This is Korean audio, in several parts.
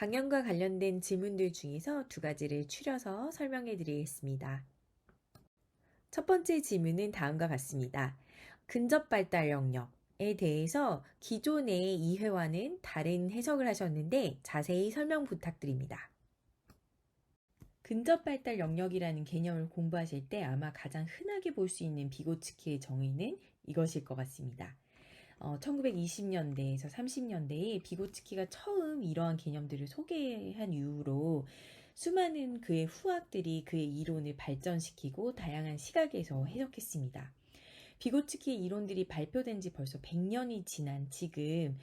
강연과 관련된 질문들 중에서 두 가지를 추려서 설명해 드리겠습니다. 첫 번째 질문은 다음과 같습니다. 근접 발달 영역에 대해서 기존의 이해와는 다른 해석을 하셨는데 자세히 설명 부탁드립니다. 근접 발달 영역이라는 개념을 공부하실 때 아마 가장 흔하게 볼 수 있는 비고츠키의 정의는 이것일 것 같습니다. 1920년대에서 30년대에 비고츠키가 처음 이러한 개념들을 소개한 이후로 수많은 그의 후학들이 그의 이론을 발전시키고 다양한 시각에서 해석했습니다. 비고츠키의 이론들이 발표된 지 벌써 100년이 지난 지금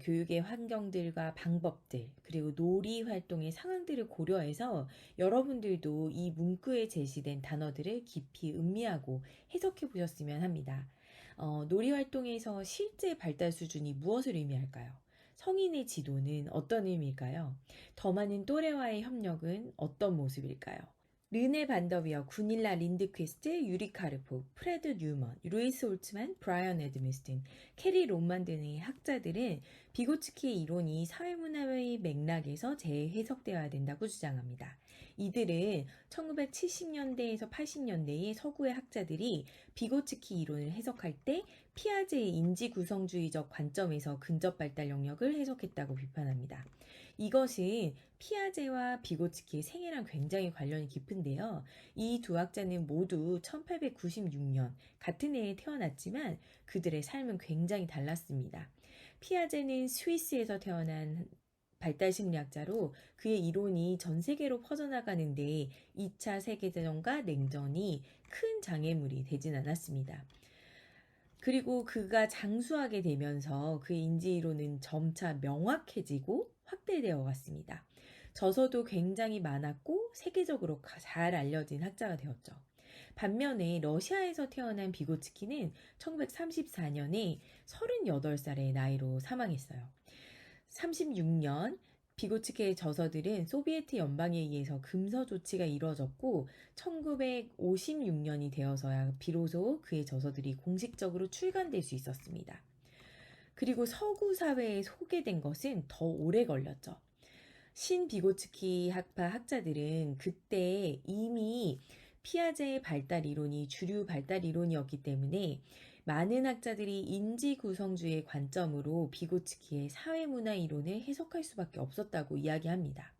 교육의 환경들과 방법들 그리고 놀이 활동의 상황들을 고려해서 여러분들도 이 문구에 제시된 단어들을 깊이 음미하고 해석해 보셨으면 합니다. 놀이 활동에서 실제 발달 수준이 무엇을 의미할까요? 성인의 지도는 어떤 의미일까요? 더 많은 또래와의 협력은 어떤 모습일까요? 르네 반더비어, 구닐라 린드퀴스트, 유리 카르포, 프레드 뉴먼, 루이스 홀츠만, 브라이언 애드미스 등 캐리 롬만 등의 학자들은 비고츠키의 이론이 사회문화의 맥락에서 재해석되어야 된다고 주장합니다. 이들은 1970년대에서 80년대의 서구의 학자들이 비고츠키 이론을 해석할 때 피아제의 인지구성주의적 관점에서 근접 발달 영역을 해석했다고 비판합니다. 이것은 피아제와 비고츠키의 생애랑 굉장히 관련이 깊은데요. 이 두 학자는 모두 1896년 같은 해에 태어났지만 그들의 삶은 굉장히 달랐습니다. 피아제는 스위스에서 태어난 발달 심리학자로 그의 이론이 전 세계로 퍼져나가는데 2차 세계대전과 냉전이 큰 장애물이 되진 않았습니다. 그리고 그가 장수하게 되면서 그의 인지이론은 점차 명확해지고 확대되어 갔습니다. 저서도 굉장히 많았고 세계적으로 잘 알려진 학자가 되었죠. 반면에 러시아에서 태어난 비고츠키는 1934년에 38살의 나이로 사망했어요. 36년 비고츠키의 저서들은 소비에트 연방에 의해서 금서 조치가 이루어졌고 1956년이 되어서야 비로소 그의 저서들이 공식적으로 출간될 수 있었습니다. 그리고 서구 사회에 소개된 것은 더 오래 걸렸죠. 신비고츠키 학파 학자들은 그때 이미 피아제의 발달 이론이 주류 발달 이론이었기 때문에 많은 학자들이 인지구성주의 관점으로 비고츠키의 사회문화 이론을 해석할 수밖에 없었다고 이야기합니다.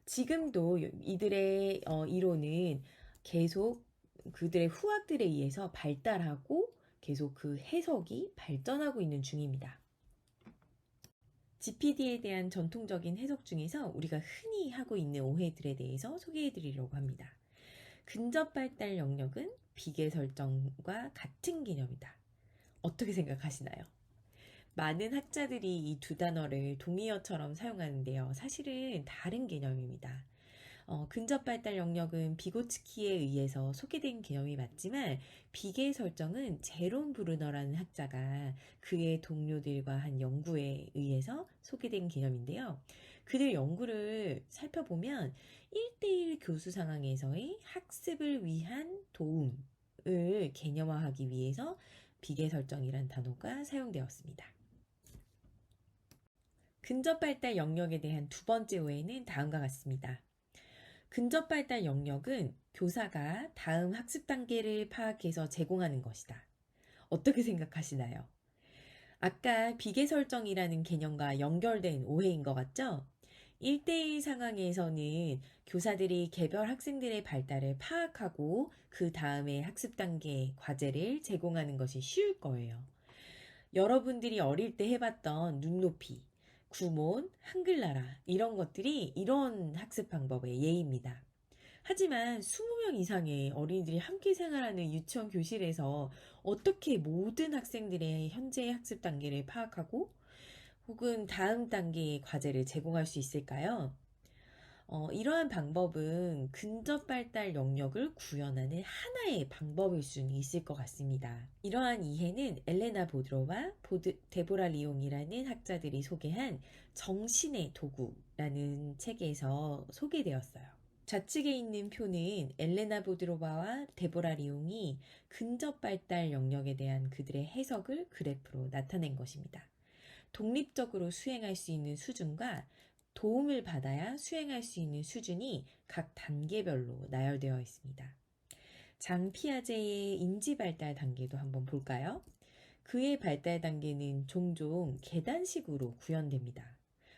지금도 이들의 이론은 계속 그들의 후학들에 의해서 발달하고 계속 그 해석이 발전하고 있는 중입니다. GPD에 대한 전통적인 해석 중에서 우리가 흔히 하고 있는 오해들에 대해서 소개해 드리려고 합니다. 근접 발달 영역은 비계 설정과 같은 개념이다. 어떻게 생각하시나요? 많은 학자들이 이 두 단어를 동의어처럼 사용하는데요. 사실은 다른 개념입니다. 근접 발달 영역은 비고츠키에 의해서 소개된 개념이 맞지만 비계 설정은 제롬 브루너라는 학자가 그의 동료들과 한 연구에 의해서 소개된 개념인데요. 그들 연구를 살펴보면 1대1 교수 상황에서의 학습을 위한 도움을 개념화하기 위해서 비계 설정이란 단어가 사용되었습니다. 근접 발달 영역에 대한 두 번째 오해는 다음과 같습니다. 근접 발달 영역은 교사가 다음 학습 단계를 파악해서 제공하는 것이다. 어떻게 생각하시나요? 아까 비계 설정이라는 개념과 연결된 오해인 것 같죠? 1대1 상황에서는 교사들이 개별 학생들의 발달을 파악하고 그 다음에 학습 단계 과제를 제공하는 것이 쉬울 거예요. 여러분들이 어릴 때 해봤던 눈높이, 구몬, 한글나라 이런 것들이 이런 학습 방법의 예입니다. 하지만 20명 이상의 어린이들이 함께 생활하는 유치원 교실에서 어떻게 모든 학생들의 현재 학습 단계를 파악하고 혹은 다음 단계의 과제를 제공할 수 있을까요? 이러한 방법은 근접 발달 영역을 구현하는 하나의 방법일 수는 있을 것 같습니다. 이러한 이해는 엘레나 보드로와 데보라 리옹이라는 학자들이 소개한 정신의 도구라는 책에서 소개되었어요. 좌측에 있는 표는 엘레나 보드로바와 데보라 리옹이 근접 발달 영역에 대한 그들의 해석을 그래프로 나타낸 것입니다. 독립적으로 수행할 수 있는 수준과 도움을 받아야 수행할 수 있는 수준이 각 단계별로 나열되어 있습니다. 장 피아제의 인지 발달 단계도 한번 볼까요? 그의 발달 단계는 종종 계단식으로 구현됩니다.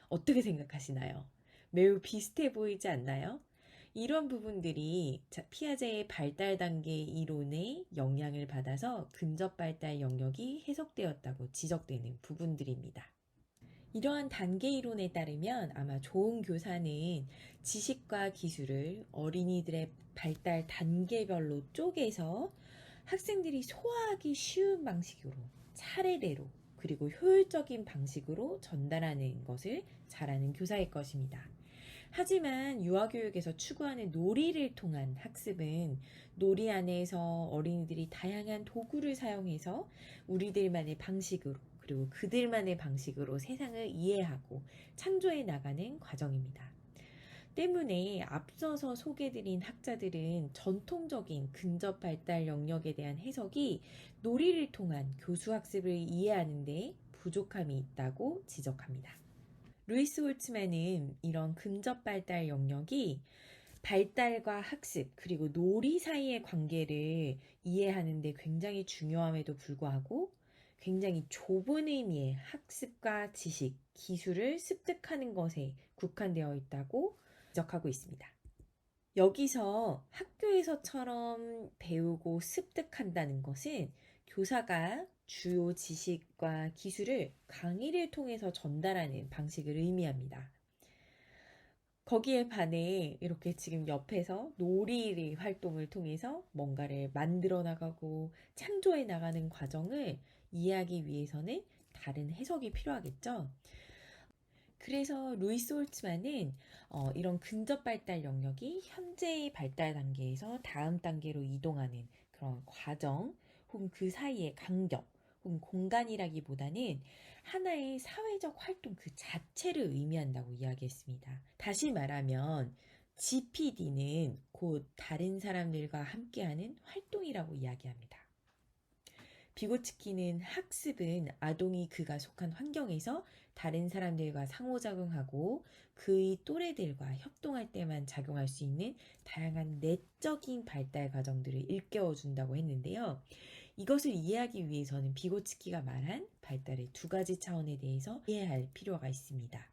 어떻게 생각하시나요? 매우 비슷해 보이지 않나요? 이런 부분들이 피아제의 발달 단계 이론의 영향을 받아서 근접 발달 영역이 해석되었다고 지적되는 부분들입니다. 이러한 단계 이론에 따르면 아마 좋은 교사는 지식과 기술을 어린이들의 발달 단계별로 쪼개서 학생들이 소화하기 쉬운 방식으로 차례대로 그리고 효율적인 방식으로 전달하는 것을 잘하는 교사일 것입니다. 하지만 유아교육에서 추구하는 놀이를 통한 학습은 놀이 안에서 어린이들이 다양한 도구를 사용해서 우리들만의 방식으로 그리고 그들만의 방식으로 세상을 이해하고 창조해 나가는 과정입니다. 때문에 앞서서 소개드린 학자들은 전통적인 근접 발달 영역에 대한 해석이 놀이를 통한 교수학습을 이해하는 데 부족함이 있다고 지적합니다. 루이스 홀츠만은 이런 근접 발달 영역이 발달과 학습 그리고 놀이 사이의 관계를 이해하는 데 굉장히 중요함에도 불구하고 굉장히 좁은 의미의 학습과 지식, 기술을 습득하는 것에 국한되어 있다고 지적하고 있습니다. 여기서 학교에서처럼 배우고 습득한다는 것은 교사가 주요 지식과 기술을 강의를 통해서 전달하는 방식을 의미합니다. 거기에 반해 이렇게 지금 옆에서 놀이 활동을 통해서 뭔가를 만들어 나가고 창조해 나가는 과정을 이해하기 위해서는 다른 해석이 필요하겠죠. 그래서 루이스 홀츠만은 이런 근접 발달 영역이 현재의 발달 단계에서 다음 단계로 이동하는 그런 과정 혹은 그 사이의 간격 혹은 공간이라기보다는 하나의 사회적 활동 그 자체를 의미한다고 이야기했습니다. 다시 말하면 GPD는 곧 다른 사람들과 함께하는 활동이라고 이야기합니다. 비고츠키는 학습은 아동이 그가 속한 환경에서 다른 사람들과 상호작용하고 그의 또래들과 협동할 때만 작용할 수 있는 다양한 내적인 발달 과정들을 일깨워준다고 했는데요. 이것을 이해하기 위해서는 비고츠키가 말한 발달의 두 가지 차원에 대해서 이해할 필요가 있습니다.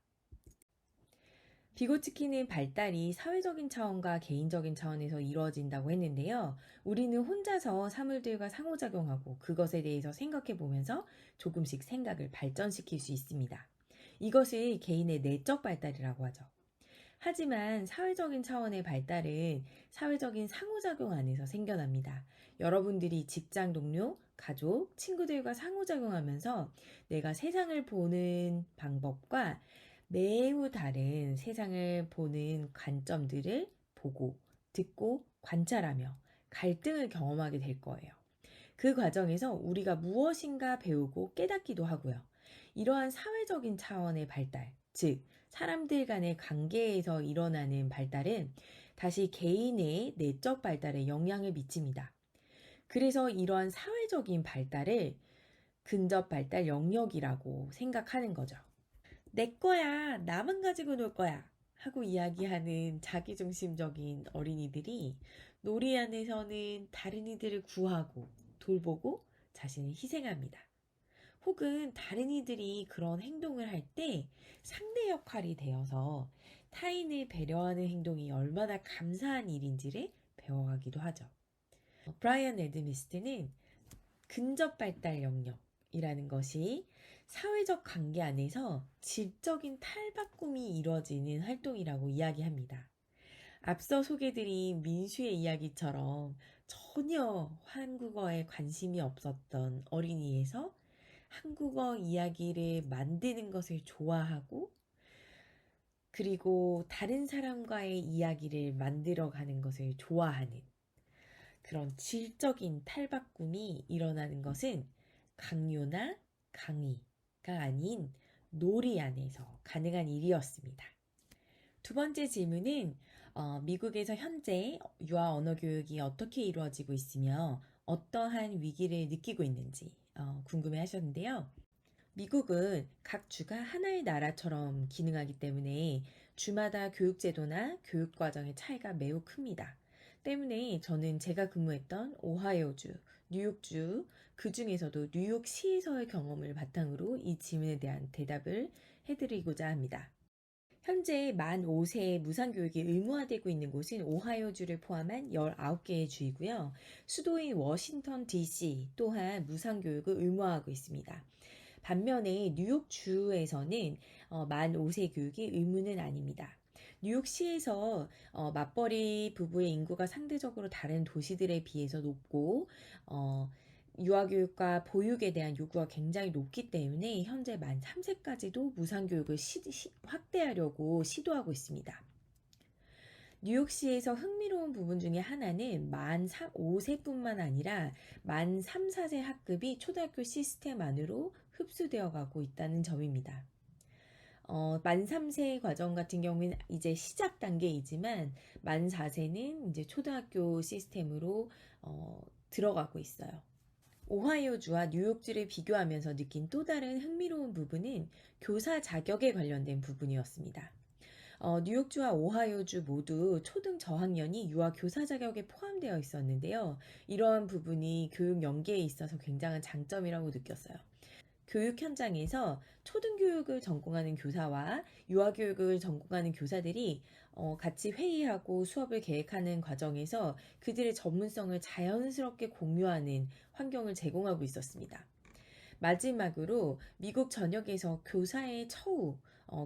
비고츠키는 발달이 사회적인 차원과 개인적인 차원에서 이루어진다고 했는데요. 우리는 혼자서 사물들과 상호작용하고 그것에 대해서 생각해 보면서 조금씩 생각을 발전시킬 수 있습니다. 이것을 개인의 내적 발달이라고 하죠. 하지만 사회적인 차원의 발달은 사회적인 상호작용 안에서 생겨납니다. 여러분들이 직장 동료, 가족, 친구들과 상호작용하면서 내가 세상을 보는 방법과 매우 다른 세상을 보는 관점들을 보고, 듣고, 관찰하며 갈등을 경험하게 될 거예요. 그 과정에서 우리가 무엇인가 배우고 깨닫기도 하고요. 이러한 사회적인 차원의 발달, 즉, 사람들 간의 관계에서 일어나는 발달은 다시 개인의 내적 발달에 영향을 미칩니다. 그래서 이러한 사회적인 발달을 근접 발달 영역이라고 생각하는 거죠. 내 거야, 나만 가지고 놀 거야 하고 이야기하는 자기중심적인 어린이들이 놀이 안에서는 다른 이들을 구하고 돌보고 자신을 희생합니다. 혹은 다른 이들이 그런 행동을 할 때 상대 역할이 되어서 타인을 배려하는 행동이 얼마나 감사한 일인지를 배워가기도 하죠. 브라이언 애드미스트는 근접 발달 영역이라는 것이 사회적 관계 안에서 질적인 탈바꿈이 이루어지는 활동이라고 이야기합니다. 앞서 소개드린 민수의 이야기처럼 전혀 한국어에 관심이 없었던 어린이에서 한국어 이야기를 만드는 것을 좋아하고 그리고 다른 사람과의 이야기를 만들어가는 것을 좋아하는 그런 질적인 탈바꿈이 일어나는 것은 강요나 강의가 아닌 놀이 안에서 가능한 일이었습니다. 두 번째 질문은 미국에서 현재 유아 언어 교육이 어떻게 이루어지고 있으며 어떠한 위기를 느끼고 있는지 궁금해 하셨는데요. 미국은 각 주가 하나의 나라처럼 기능하기 때문에 주마다 교육제도나 교육과정의 차이가 매우 큽니다. 때문에 저는 제가 근무했던 오하이오주, 뉴욕주, 그 중에서도 뉴욕시에서의 경험을 바탕으로 이 질문에 대한 대답을 해드리고자 합니다. 현재 만 5세의 무상교육이 의무화되고 있는 곳은 오하이오주를 포함한 19개의 주이고요. 수도인 워싱턴 DC 또한 무상교육을 의무화하고 있습니다. 반면에 뉴욕주에서는 만 5세 교육이 의무는 아닙니다. 뉴욕시에서 맞벌이 부부의 인구가 상대적으로 다른 도시들에 비해서 높고 유아교육과 보육에 대한 요구가 굉장히 높기 때문에 현재 만 3세까지도 무상교육을 확대하려고 시도하고 있습니다. 뉴욕시에서 흥미로운 부분 중에 하나는 만 5세뿐만 아니라 만 3, 4세 학급이 초등학교 시스템 안으로 흡수되어 가고 있다는 점입니다. 만 3세 과정 같은 경우는 이제 시작 단계이지만 만 4세는 이제 초등학교 시스템으로 들어가고 있어요. 오하이오주와 뉴욕주를 비교하면서 느낀 또 다른 흥미로운 부분은 교사 자격에 관련된 부분이었습니다. 뉴욕주와 오하이오주 모두 초등 저학년이 유아 교사 자격에 포함되어 있었는데요. 이러한 부분이 교육 연계에 있어서 굉장한 장점이라고 느꼈어요. 교육 현장에서 초등교육을 전공하는 교사와 유아교육을 전공하는 교사들이 같이 회의하고 수업을 계획하는 과정에서 그들의 전문성을 자연스럽게 공유하는 환경을 제공하고 있었습니다. 마지막으로 미국 전역에서 교사의 처우,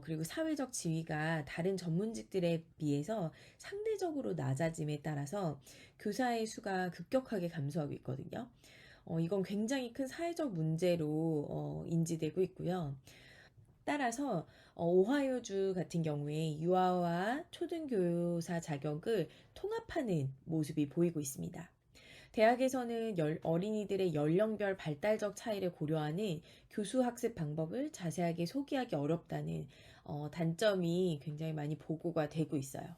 그리고 사회적 지위가 다른 전문직들에 비해서 상대적으로 낮아짐에 따라서 교사의 수가 급격하게 감소하고 있거든요. 이건 굉장히 큰 사회적 문제로 인지되고 있고요. 따라서 오하이오주 같은 경우에 유아와 초등교사 자격을 통합하는 모습이 보이고 있습니다. 대학에서는 어린이들의 연령별 발달적 차이를 고려하는 교수 학습 방법을 자세하게 소개하기 어렵다는 단점이 굉장히 많이 보고가 되고 있어요.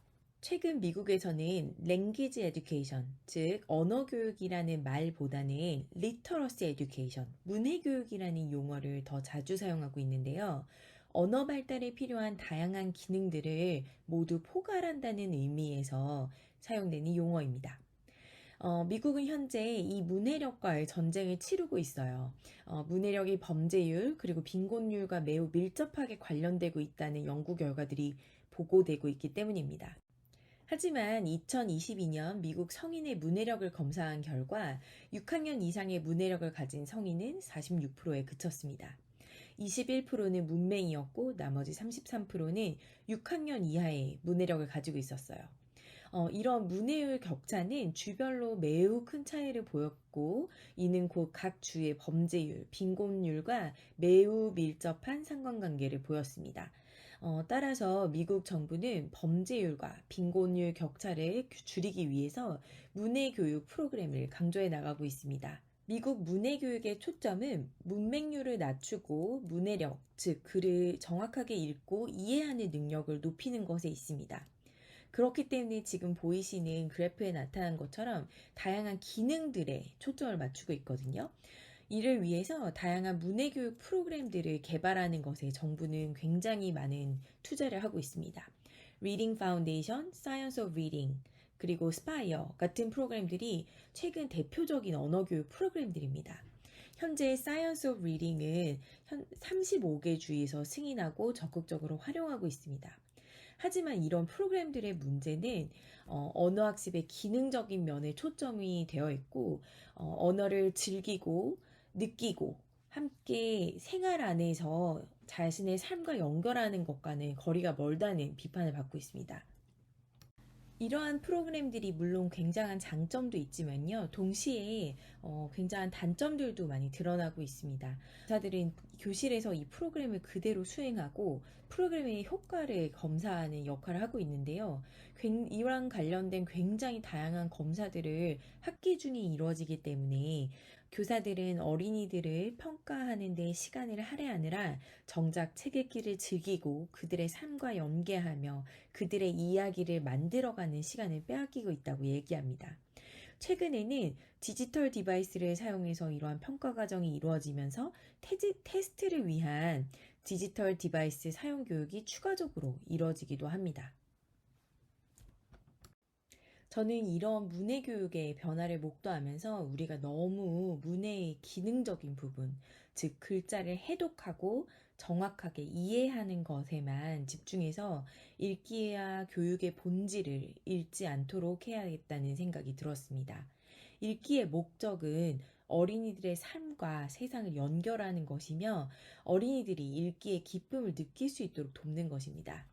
최근 미국에서는 language education, 즉 언어 교육이라는 말보다는 literacy education, 문해 교육이라는 용어를 더 자주 사용하고 있는데요. 언어 발달에 필요한 다양한 기능들을 모두 포괄한다는 의미에서 사용되는 용어입니다. 미국은 현재 이 문해력과의 전쟁을 치르고 있어요. 문해력이 범죄율 그리고 빈곤율과 매우 밀접하게 관련되고 있다는 연구 결과들이 보고되고 있기 때문입니다. 하지만 2022년 미국 성인의 문해력을 검사한 결과 6학년 이상의 문해력을 가진 성인은 46%에 그쳤습니다. 21%는 문맹이었고 나머지 33%는 6학년 이하의 문해력을 가지고 있었어요. 이런 문해율 격차는 주별로 매우 큰 차이를 보였고 이는 곧 각 주의 범죄율, 빈곤율과 매우 밀접한 상관관계를 보였습니다. 따라서 미국 정부는 범죄율과 빈곤율 격차를 줄이기 위해서 문해교육 프로그램을 강조해 나가고 있습니다. 미국 문해교육의 초점은 문맹률을 낮추고 문해력, 즉 글을 정확하게 읽고 이해하는 능력을 높이는 것에 있습니다. 그렇기 때문에 지금 보이시는 그래프에 나타난 것처럼 다양한 기능들에 초점을 맞추고 있거든요. 이를 위해서 다양한 문해교육 프로그램들을 개발하는 것에 정부는 굉장히 많은 투자를 하고 있습니다. Reading Foundation, Science of Reading, 그리고 Spire 같은 프로그램들이 최근 대표적인 언어교육 프로그램들입니다. 현재 Science of Reading은 35개 주에서 승인하고 적극적으로 활용하고 있습니다. 하지만 이런 프로그램들의 문제는 언어학습의 기능적인 면에 초점이 되어 있고 언어를 즐기고 느끼고 함께 생활 안에서 자신의 삶과 연결하는 것과는 거리가 멀다는 비판을 받고 있습니다. 이러한 프로그램들이 물론 굉장한 장점도 있지만요. 동시에 굉장한 단점들도 많이 드러나고 있습니다. 의사들은 교실에서 이 프로그램을 그대로 수행하고 프로그램의 효과를 검사하는 역할을 하고 있는데요. 이랑 관련된 굉장히 다양한 검사들을 학기 중에 이루어지기 때문에 교사들은 어린이들을 평가하는 데 시간을 할애하느라 정작 책 읽기를 즐기고 그들의 삶과 연계하며 그들의 이야기를 만들어가는 시간을 빼앗기고 있다고 얘기합니다. 최근에는 디지털 디바이스를 사용해서 이러한 평가 과정이 이루어지면서 테스트를 위한 디지털 디바이스 사용 교육이 추가적으로 이루어지기도 합니다. 저는 이런 문해 교육의 변화를 목도하면서 우리가 너무 문해의 기능적인 부분, 즉 글자를 해독하고 정확하게 이해하는 것에만 집중해서 읽기와 교육의 본질을 잃지 않도록 해야겠다는 생각이 들었습니다. 읽기의 목적은 어린이들의 삶과 세상을 연결하는 것이며 어린이들이 읽기의 기쁨을 느낄 수 있도록 돕는 것입니다.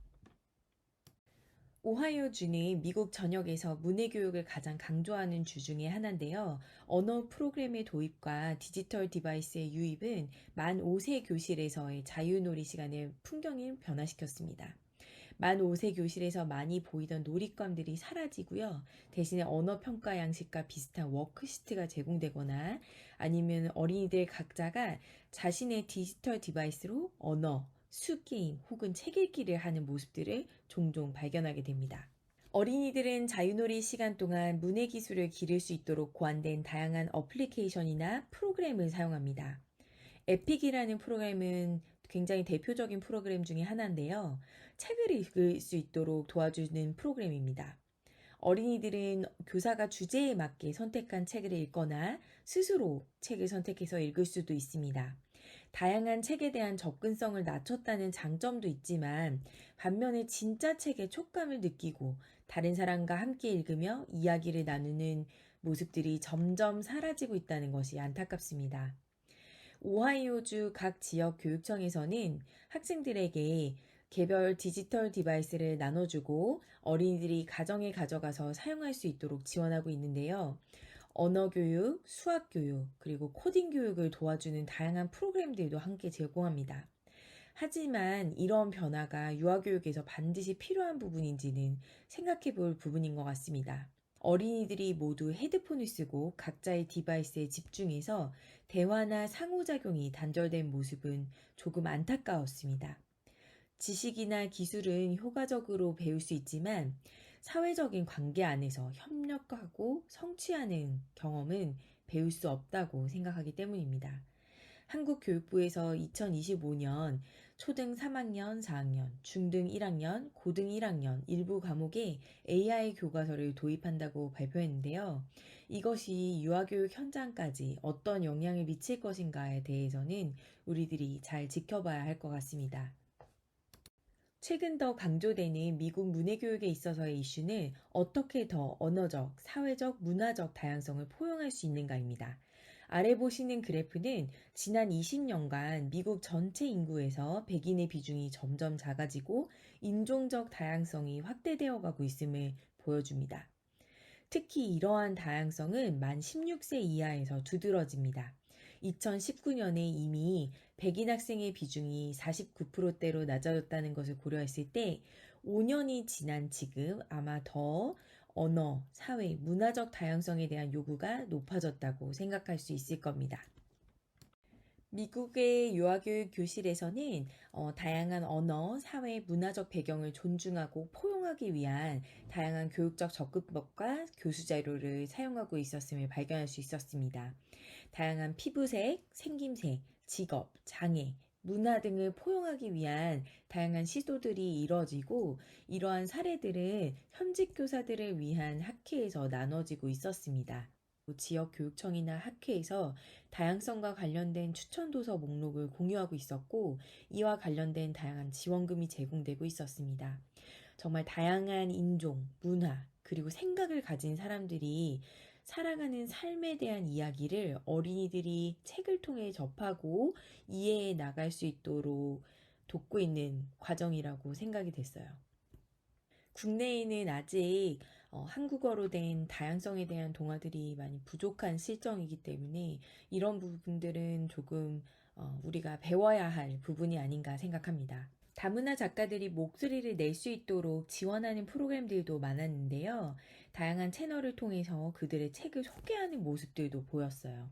오하이오주는 미국 전역에서 문해 교육을 가장 강조하는 주 중에 하나인데요. 언어 프로그램의 도입과 디지털 디바이스의 유입은 만 5세 교실에서의 자유놀이 시간을 풍경을 변화시켰습니다. 만 5세 교실에서 많이 보이던 놀잇감들이 사라지고요. 대신에 언어 평가 양식과 비슷한 워크시트가 제공되거나 아니면 어린이들 각자가 자신의 디지털 디바이스로 언어, 수게임 혹은 책 읽기를 하는 모습들을 종종 발견하게 됩니다. 어린이들은 자유놀이 시간 동안 문해 기술을 기를 수 있도록 고안된 다양한 어플리케이션이나 프로그램을 사용합니다. 에픽이라는 프로그램은 굉장히 대표적인 프로그램 중에 하나인데요. 책을 읽을 수 있도록 도와주는 프로그램입니다. 어린이들은 교사가 주제에 맞게 선택한 책을 읽거나 스스로 책을 선택해서 읽을 수도 있습니다. 다양한 책에 대한 접근성을 낮췄다는 장점도 있지만 반면에 진짜 책의 촉감을 느끼고 다른 사람과 함께 읽으며 이야기를 나누는 모습들이 점점 사라지고 있다는 것이 안타깝습니다. 오하이오주 각 지역 교육청에서는 학생들에게 개별 디지털 디바이스를 나눠주고 어린이들이 가정에 가져가서 사용할 수 있도록 지원하고 있는데요. 언어 교육, 수학 교육, 그리고 코딩 교육을 도와주는 다양한 프로그램들도 함께 제공합니다. 하지만 이런 변화가 유아교육에서 반드시 필요한 부분인지는 생각해 볼 부분인 것 같습니다. 어린이들이 모두 헤드폰을 쓰고 각자의 디바이스에 집중해서 대화나 상호작용이 단절된 모습은 조금 안타까웠습니다. 지식이나 기술은 효과적으로 배울 수 있지만 사회적인 관계 안에서 협력하고 성취하는 경험은 배울 수 없다고 생각하기 때문입니다. 한국교육부에서 2025년 초등 3학년, 4학년, 중등 1학년, 고등 1학년 일부 과목에 AI 교과서를 도입한다고 발표했는데요. 이것이 유아교육 현장까지 어떤 영향을 미칠 것인가에 대해서는 우리들이 잘 지켜봐야 할 것 같습니다. 최근 더 강조되는 미국 문해교육에 있어서의 이슈는 어떻게 더 언어적, 사회적, 문화적 다양성을 포용할 수 있는가입니다. 아래 보시는 그래프는 지난 20년간 미국 전체 인구에서 백인의 비중이 점점 작아지고 인종적 다양성이 확대되어 가고 있음을 보여줍니다. 특히 이러한 다양성은 만 16세 이하에서 두드러집니다. 2019년에 이미 백인 학생의 비중이 49%대로 낮아졌다는 것을 고려했을 때 5년이 지난 지금 아마 더 언어, 사회, 문화적 다양성에 대한 요구가 높아졌다고 생각할 수 있을 겁니다. 미국의 유아교육 교실에서는 다양한 언어, 사회, 문화적 배경을 존중하고 포용하기 위한 다양한 교육적 접근법과 교수 자료를 사용하고 있었음을 발견할 수 있었습니다. 다양한 피부색, 생김새, 직업, 장애, 문화 등을 포용하기 위한 다양한 시도들이 이뤄지고 이러한 사례들은 현직 교사들을 위한 학회에서 나눠지고 있었습니다. 지역 교육청이나 학회에서 다양성과 관련된 추천 도서 목록을 공유하고 있었고 이와 관련된 다양한 지원금이 제공되고 있었습니다. 정말 다양한 인종, 문화, 그리고 생각을 가진 사람들이 살아가는 삶에 대한 이야기를 어린이들이 책을 통해 접하고 이해해 나갈 수 있도록 돕고 있는 과정이라고 생각이 됐어요. 국내에는 아직 한국어로 된 다양성에 대한 동화들이 많이 부족한 실정이기 때문에 이런 부분들은 조금 우리가 배워야 할 부분이 아닌가 생각합니다. 다문화 작가들이 목소리를 낼 수 있도록 지원하는 프로그램들도 많았는데요. 다양한 채널을 통해서 그들의 책을 소개하는 모습들도 보였어요.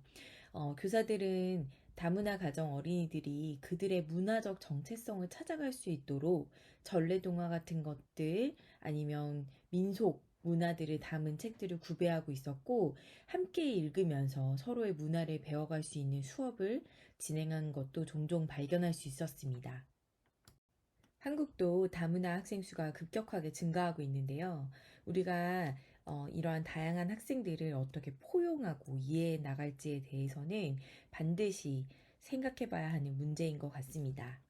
교사들은 다문화 가정 어린이들이 그들의 문화적 정체성을 찾아갈 수 있도록 전래동화 같은 것들 아니면 민속 문화들을 담은 책들을 구매하고 있었고, 함께 읽으면서 서로의 문화를 배워갈 수 있는 수업을 진행한 것도 종종 발견할 수 있었습니다. 한국도 다문화 학생 수가 급격하게 증가하고 있는데요. 우리가 이러한 다양한 학생들을 어떻게 포용하고 이해해 나갈지에 대해서는 반드시 생각해 봐야 하는 문제인 것 같습니다.